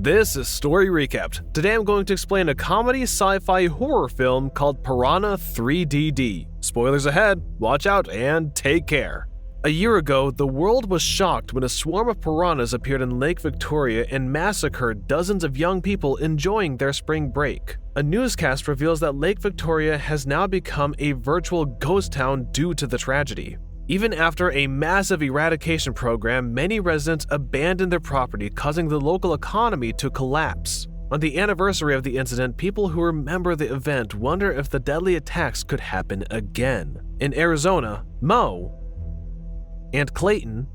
This is Story Recapped. Today I'm going to explain a comedy sci-fi horror film called Piranha 3DD. Spoilers ahead, watch out and take care. A year ago, the world was shocked when a swarm of piranhas appeared in Lake Victoria and massacred dozens of young people enjoying their spring break. A newscast reveals that Lake Victoria has now become a virtual ghost town due to the tragedy. Even after a massive eradication program, many residents abandoned their property, causing the local economy to collapse. On the anniversary of the incident, people who remember the event wonder if the deadly attacks could happen again. In Arizona, Mo and Clayton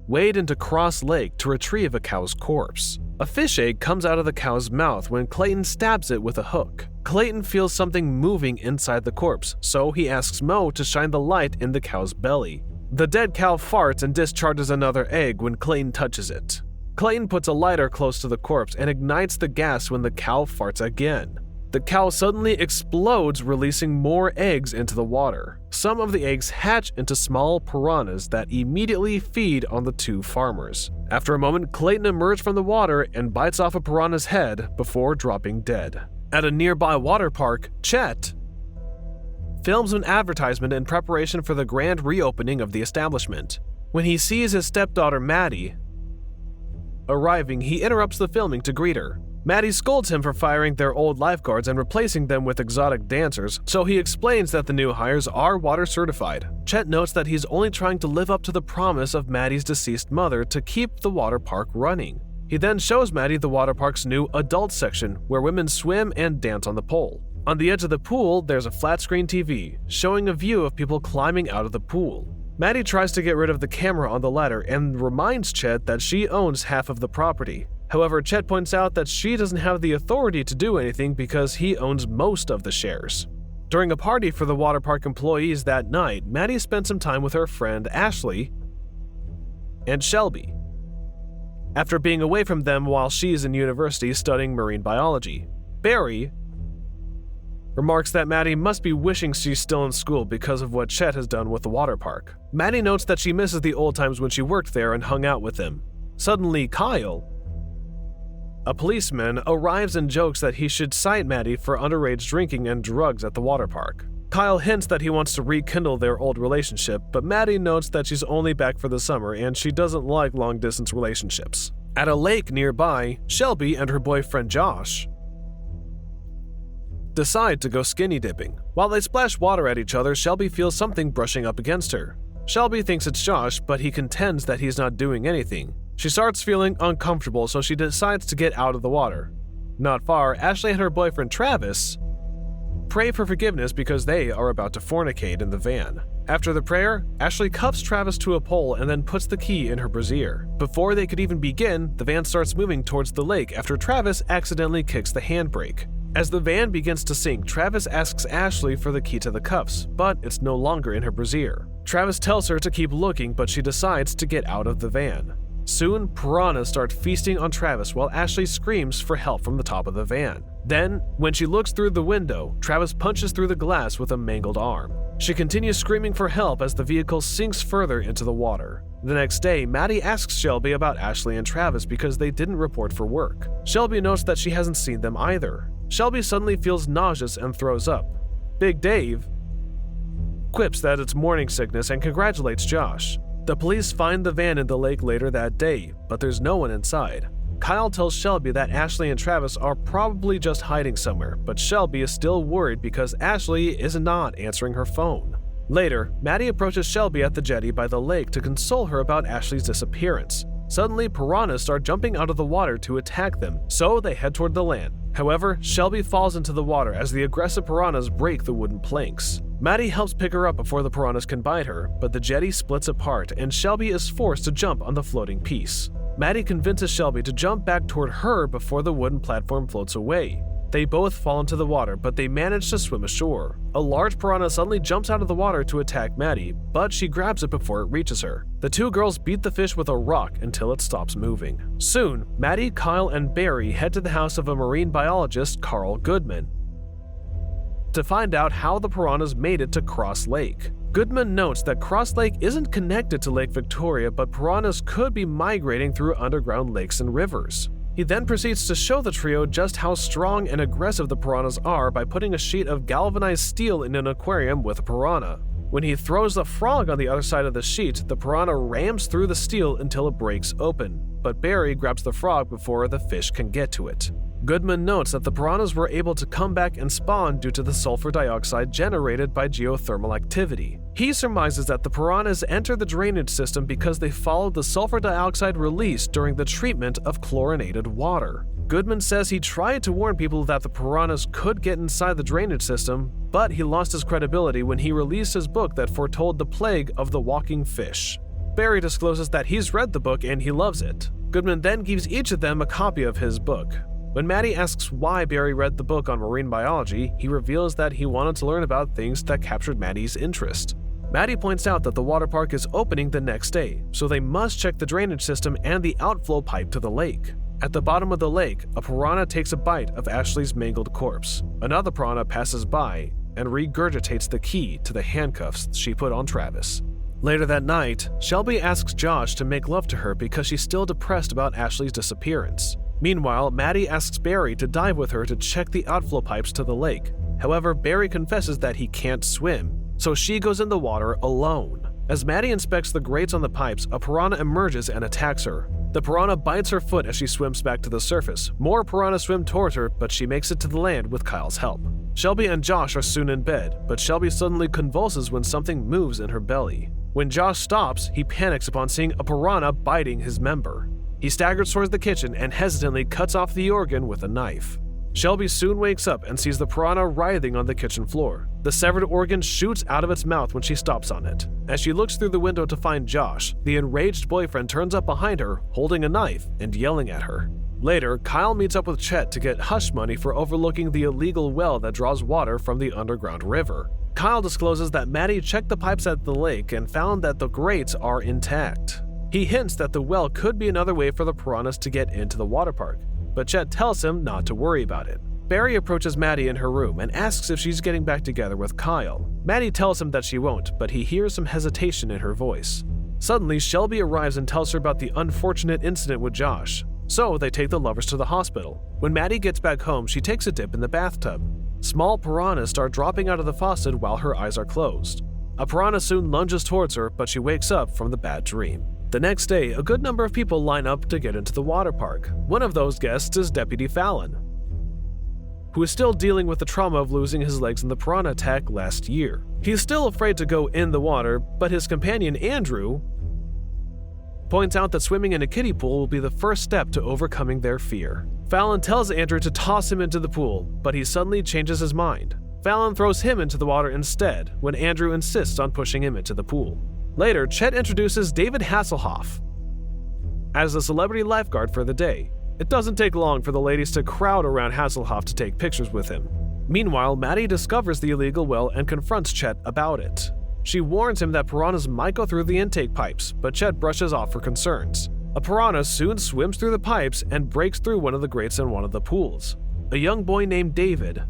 wade into Cross Lake to retrieve a cow's corpse. A fish egg comes out of the cow's mouth when Clayton stabs it with a hook. Clayton feels something moving inside the corpse, so he asks Mo to shine the light in the cow's belly. The dead cow farts and discharges another egg when Clayton touches it. Clayton puts a lighter close to the corpse and ignites the gas when the cow farts again. The cow suddenly explodes, releasing more eggs into the water. Some of the eggs hatch into small piranhas that immediately feed on the two farmers. After a moment, Clayton emerges from the water and bites off a piranha's head before dropping dead. At a nearby water park, Chet films an advertisement in preparation for the grand reopening of the establishment. When he sees his stepdaughter Maddy arriving, he interrupts the filming to greet her. Maddy scolds him for firing their old lifeguards and replacing them with exotic dancers, so he explains that the new hires are water certified. Chet notes that he's only trying to live up to the promise of Maddy's deceased mother to keep the water park running. He then shows Maddy the water park's new adult section, where women swim and dance on the pole. On the edge of the pool, there's a flat-screen TV, showing a view of people climbing out of the pool. Maddy tries to get rid of the camera on the ladder and reminds Chet that she owns half of the property. However, Chet points out that she doesn't have the authority to do anything because he owns most of the shares. During a party for the water park employees that night, Maddy spent some time with her friend Ashley and Shelby, after being away from them while she's in university studying marine biology. Barry remarks that Maddy must be wishing she's still in school because of what Chet has done with the water park. Maddy notes that she misses the old times when she worked there and hung out with them. Suddenly, Kyle, a policeman, arrives and jokes that he should cite Maddy for underage drinking and drugs at the water park. Kyle hints that he wants to rekindle their old relationship, but Maddy notes that she's only back for the summer and she doesn't like long-distance relationships. At a lake nearby, Shelby and her boyfriend Josh decide to go skinny dipping. While they splash water at each other, Shelby feels something brushing up against her. Shelby thinks it's Josh, but he contends that he's not doing anything. She starts feeling uncomfortable, so she decides to get out of the water. Not far, Ashley and her boyfriend Travis pray for forgiveness because they are about to fornicate in the van. After the prayer, Ashley cuffs Travis to a pole and then puts the key in her brassiere. Before they could even begin, the van starts moving towards the lake after Travis accidentally kicks the handbrake. As the van begins to sink, Travis asks Ashley for the key to the cuffs, but it's no longer in her brassiere. Travis tells her to keep looking, but she decides to get out of the van. Soon, piranhas start feasting on Travis while Ashley screams for help from the top of the van. Then, when she looks through the window, Travis punches through the glass with a mangled arm. She continues screaming for help as the vehicle sinks further into the water. The next day, Maddy asks Shelby about Ashley and Travis because they didn't report for work. Shelby notes that she hasn't seen them either. Shelby suddenly feels nauseous and throws up. Big Dave quips that it's morning sickness and congratulates Josh. The police find the van in the lake later that day, but there's no one inside. Kyle tells Shelby that Ashley and Travis are probably just hiding somewhere, but Shelby is still worried because Ashley is not answering her phone. Later, Maddy approaches Shelby at the jetty by the lake to console her about Ashley's disappearance. Suddenly, piranhas start jumping out of the water to attack them, so they head toward the land. However, Shelby falls into the water as the aggressive piranhas break the wooden planks. Maddy helps pick her up before the piranhas can bite her, but the jetty splits apart and Shelby is forced to jump on the floating piece. Maddy convinces Shelby to jump back toward her before the wooden platform floats away. They both fall into the water, but they manage to swim ashore. A large piranha suddenly jumps out of the water to attack Maddy, but she grabs it before it reaches her. The two girls beat the fish with a rock until it stops moving. Soon, Maddy, Kyle, and Barry head to the house of a marine biologist, Carl Goodman, to find out how the piranhas made it to Cross Lake. Goodman notes that Cross Lake isn't connected to Lake Victoria, but piranhas could be migrating through underground lakes and rivers. He then proceeds to show the trio just how strong and aggressive the piranhas are by putting a sheet of galvanized steel in an aquarium with a piranha. When he throws the frog on the other side of the sheet, the piranha rams through the steel until it breaks open, but Barry grabs the frog before the fish can get to it. Goodman notes that the piranhas were able to come back and spawn due to the sulfur dioxide generated by geothermal activity. He surmises that the piranhas entered the drainage system because they followed the sulfur dioxide release during the treatment of chlorinated water. Goodman says he tried to warn people that the piranhas could get inside the drainage system, but he lost his credibility when he released his book that foretold the plague of the walking fish. Barry discloses that he's read the book and he loves it. Goodman then gives each of them a copy of his book. When Maddy asks why Barry read the book on marine biology, he reveals that he wanted to learn about things that captured Maddy's interest. Maddy points out that the water park is opening the next day, so they must check the drainage system and the outflow pipe to the lake. At the bottom of the lake, a piranha takes a bite of Ashley's mangled corpse. Another piranha passes by and regurgitates the key to the handcuffs she put on Travis. Later that night, Shelby asks Josh to make love to her because she's still depressed about Ashley's disappearance. Meanwhile, Maddy asks Barry to dive with her to check the outflow pipes to the lake. However, Barry confesses that he can't swim, so she goes in the water alone. As Maddy inspects the grates on the pipes, a piranha emerges and attacks her. The piranha bites her foot as she swims back to the surface. More piranhas swim towards her, but she makes it to the land with Kyle's help. Shelby and Josh are soon in bed, but Shelby suddenly convulses when something moves in her belly. When Josh stops, he panics upon seeing a piranha biting his member. He staggers towards the kitchen and hesitantly cuts off the organ with a knife. Shelby soon wakes up and sees the piranha writhing on the kitchen floor. The severed organ shoots out of its mouth when she stops on it. As she looks through the window to find Josh, the enraged boyfriend turns up behind her, holding a knife and yelling at her. Later, Kyle meets up with Chet to get hush money for overlooking the illegal well that draws water from the underground river. Kyle discloses that Maddy checked the pipes at the lake and found that the grates are intact. He hints that the well could be another way for the piranhas to get into the water park, but Chet tells him not to worry about it. Barry approaches Maddy in her room and asks if she's getting back together with Kyle. Maddy tells him that she won't, but he hears some hesitation in her voice. Suddenly, Shelby arrives and tells her about the unfortunate incident with Josh, so they take the lovers to the hospital. When Maddy gets back home, she takes a dip in the bathtub. Small piranhas start dropping out of the faucet while her eyes are closed. A piranha soon lunges towards her, but she wakes up from the bad dream. The next day, a good number of people line up to get into the water park. One of those guests is Deputy Fallon, who is still dealing with the trauma of losing his legs in the piranha attack last year. He's still afraid to go in the water, but his companion Andrew points out that swimming in a kiddie pool will be the first step to overcoming their fear. Fallon tells Andrew to toss him into the pool, but he suddenly changes his mind. Fallon throws him into the water instead, when Andrew insists on pushing him into the pool. Later, Chet introduces David Hasselhoff as the celebrity lifeguard for the day. It doesn't take long for the ladies to crowd around Hasselhoff to take pictures with him. Meanwhile, Maddy discovers the illegal well and confronts Chet about it. She warns him that piranhas might go through the intake pipes, but Chet brushes off her concerns. A piranha soon swims through the pipes and breaks through one of the grates in one of the pools. A young boy named David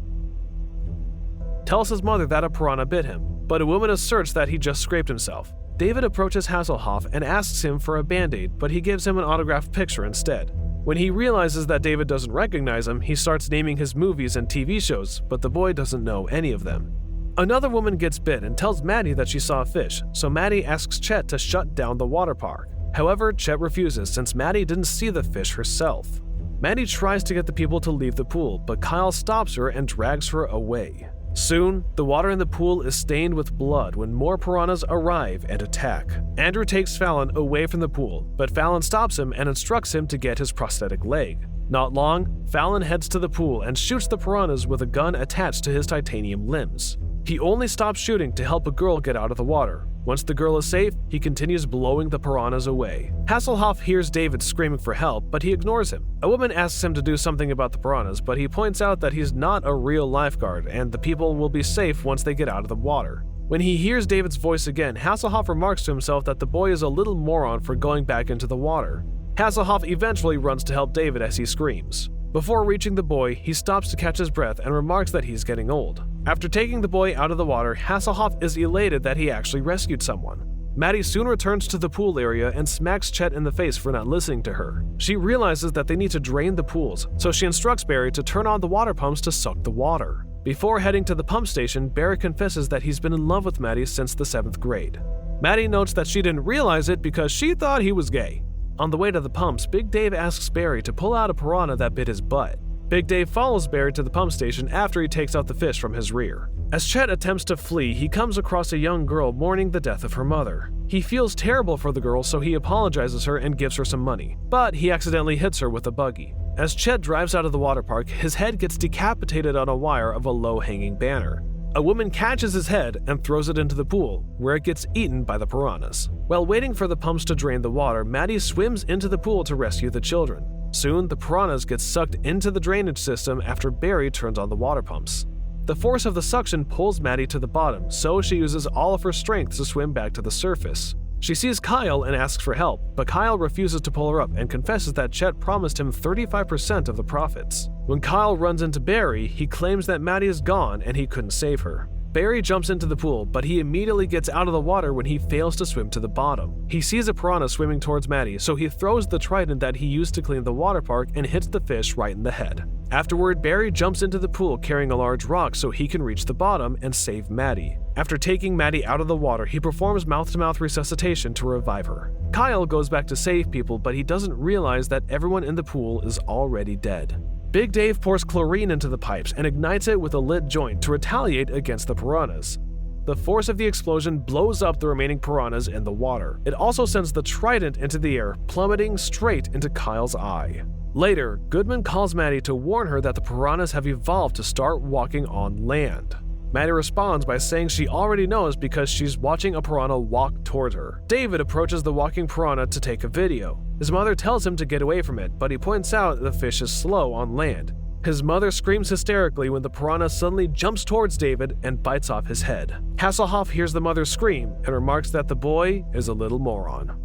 tells his mother that a piranha bit him, but a woman asserts that he just scraped himself. David approaches Hasselhoff and asks him for a band-aid, but he gives him an autographed picture instead. When he realizes that David doesn't recognize him, he starts naming his movies and TV shows, but the boy doesn't know any of them. Another woman gets bit and tells Maddy that she saw a fish, so Maddy asks Chet to shut down the water park. However, Chet refuses since Maddy didn't see the fish herself. Maddy tries to get the people to leave the pool, but Kyle stops her and drags her away. Soon, the water in the pool is stained with blood when more piranhas arrive and attack. Andrew takes Fallon away from the pool, but Fallon stops him and instructs him to get his prosthetic leg. Not long, Fallon heads to the pool and shoots the piranhas with a gun attached to his titanium limbs. He only stops shooting to help a girl get out of the water. Once the girl is safe, he continues blowing the piranhas away. Hasselhoff hears David screaming for help, but he ignores him. A woman asks him to do something about the piranhas, but he points out that he's not a real lifeguard and the people will be safe once they get out of the water. When he hears David's voice again, Hasselhoff remarks to himself that the boy is a little moron for going back into the water. Hasselhoff eventually runs to help David as he screams. Before reaching the boy, he stops to catch his breath and remarks that he's getting old. After taking the boy out of the water, Hasselhoff is elated that he actually rescued someone. Maddy soon returns to the pool area and smacks Chet in the face for not listening to her. She realizes that they need to drain the pools, so she instructs Barry to turn on the water pumps to suck the water. Before heading to the pump station, Barry confesses that he's been in love with Maddy since the 7th grade. Maddy notes that she didn't realize it because she thought he was gay. On the way to the pumps, Big Dave asks Barry to pull out a piranha that bit his butt. Big Dave follows Barry to the pump station after he takes out the fish from his rear. As Chet attempts to flee, he comes across a young girl mourning the death of her mother. He feels terrible for the girl, so he apologizes her and gives her some money, but he accidentally hits her with a buggy. As Chet drives out of the water park, his head gets decapitated on a wire of a low-hanging banner. A woman catches his head and throws it into the pool, where it gets eaten by the piranhas. While waiting for the pumps to drain the water, Maddy swims into the pool to rescue the children. Soon, the piranhas get sucked into the drainage system after Barry turns on the water pumps. The force of the suction pulls Maddy to the bottom, so she uses all of her strength to swim back to the surface. She sees Kyle and asks for help, but Kyle refuses to pull her up and confesses that Chet promised him 35% of the profits. When Kyle runs into Barry, he claims that Maddy is gone and he couldn't save her. Barry jumps into the pool, but he immediately gets out of the water when he fails to swim to the bottom. He sees a piranha swimming towards Maddy, so he throws the trident that he used to clean the water park and hits the fish right in the head. Afterward, Barry jumps into the pool carrying a large rock so he can reach the bottom and save Maddy. After taking Maddy out of the water, he performs mouth-to-mouth resuscitation to revive her. Kyle goes back to save people, but he doesn't realize that everyone in the pool is already dead. Big Dave pours chlorine into the pipes and ignites it with a lit joint to retaliate against the piranhas. The force of the explosion blows up the remaining piranhas in the water. It also sends the trident into the air, plummeting straight into Kyle's eye. Later, Goodman calls Maddy to warn her that the piranhas have evolved to start walking on land. Maddy responds by saying she already knows because she's watching a piranha walk toward her. David approaches the walking piranha to take a video. His mother tells him to get away from it, but he points out that the fish is slow on land. His mother screams hysterically when the piranha suddenly jumps towards David and bites off his head. Hasselhoff hears the mother scream and remarks that the boy is a little moron.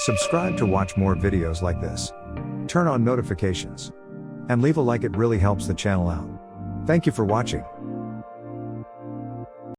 Subscribe to watch more videos like this. Turn on notifications. And leave a like, it really helps the channel out. Thank you for watching.